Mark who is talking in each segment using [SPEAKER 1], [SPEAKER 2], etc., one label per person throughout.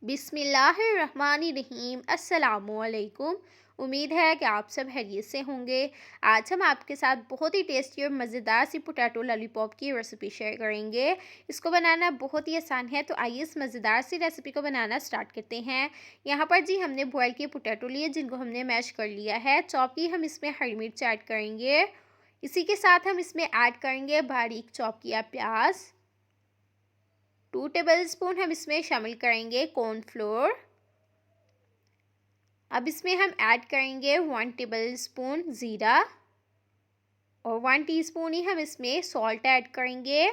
[SPEAKER 1] बिस्मिल्लाहिर्रहमानिर्रहीम अस्सलामुअलैकुम। उम्मीद है कि आप सब खैरियत से होंगे। आज हम आपके साथ बहुत ही टेस्टी और मज़ेदार सी पोटैटो लॉलीपॉप की रेसिपी शेयर करेंगे। इसको बनाना बहुत ही आसान है, तो आइए इस मज़ेदार सी रेसिपी को बनाना स्टार्ट करते हैं। यहाँ पर जी हमने बॉयल किए पोटैटो लिए, जिनको हमने मैश कर लिया है। चॉप की हम इसमें हरी मिर्च ऐड करेंगे। इसी के साथ हम इसमें ऐड करेंगे बारीक चॉप किया प्याज। 2 टेबलस्पून हम इसमें शामिल करेंगे कॉर्नफ्लोर। अब इसमें हम ऐड करेंगे 1 टेबलस्पून ज़ीरा और 1 टीस्पून ही हम इसमें सॉल्ट ऐड करेंगे।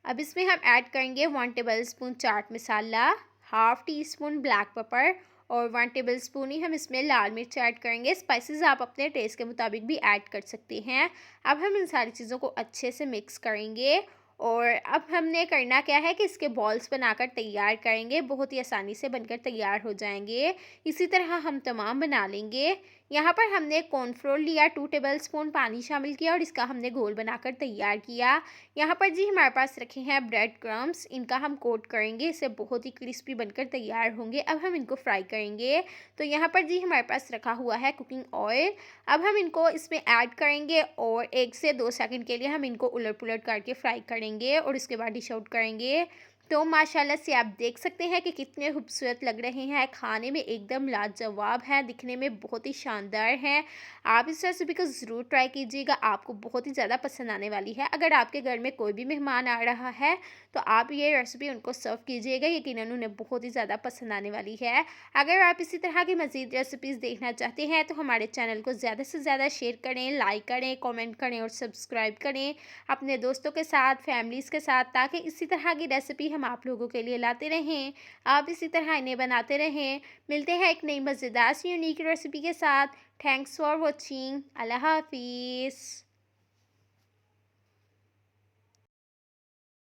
[SPEAKER 1] अब इसमें हम ऐड करेंगे 1 tablespoon chaat masala, half teaspoon black pepper और 1 टेबलस्पून ही हम इसमें लाल मिर्च ऐड करेंगे। स्पाइसेस आप अपने टेस्ट के मुताबिक भी ऐड कर सकते हैं। अब हम इन सारी चीज़ों को अच्छे से मिक्स करेंगे और अब हमने करना क्या है कि इसके बॉल्स बनाकर तैयार करेंगे। बहुत ही आसानी से बनकर तैयार हो जाएंगे। इसी तरह हम तमाम बना लेंगे। यहाँ पर हमने कॉर्नफ्लोर लिया, 2 टेबलस्पून पानी शामिल किया और इसका हमने घोल बनाकर तैयार किया। यहाँ पर जी हमारे पास रखे हैं ब्रेड क्रम्स, इनका हम कोट करेंगे। इससे बहुत ही क्रिस्पी बनकर तैयार होंगे। अब हम इनको फ्राई करेंगे। तो यहाँ पर जी हमारे पास रखा हुआ है कुकिंग ऑयल। अब हम इनको इसमें ऐड करेंगे और 1 से 2 सेकंड के लिए हम इनको उलट पुलट करके फ्राई करेंगे और इसके बाद डिश आउट करेंगे। तो माशाल्लाह से आप देख सकते हैं कि कितने खूबसूरत लग रहे हैं। खाने में एकदम लाजवाब है, दिखने में बहुत ही शानदार हैं। आप इस रेसिपी को ज़रूर ट्राई कीजिएगा, आपको बहुत ही ज़्यादा पसंद आने वाली है। अगर आपके घर में कोई भी मेहमान आ रहा है तो आप ये रेसिपी उनको सर्व कीजिएगा, यकीनन उन्हें बहुत ही ज़्यादा पसंद आने वाली है। अगर आप इसी तरह की मज़ीद रेसिपीज़ देखना चाहते हैं तो हमारे चैनल को ज़्यादा से ज़्यादा शेयर करें, लाइक करें, कमेंट करें और सब्सक्राइब करें अपने दोस्तों के साथ, फैमिलीज़ के साथ, ताकि इसी तरह की रेसिपी हम आप लोगों के लिए लाते रहें। आप इसी तरह इन्हें बनाते रहें। मिलते हैं एक नई मज़ेदार सी यूनिक रेसिपी के साथ। Thanks for watching. अल्लाह हाफिज़।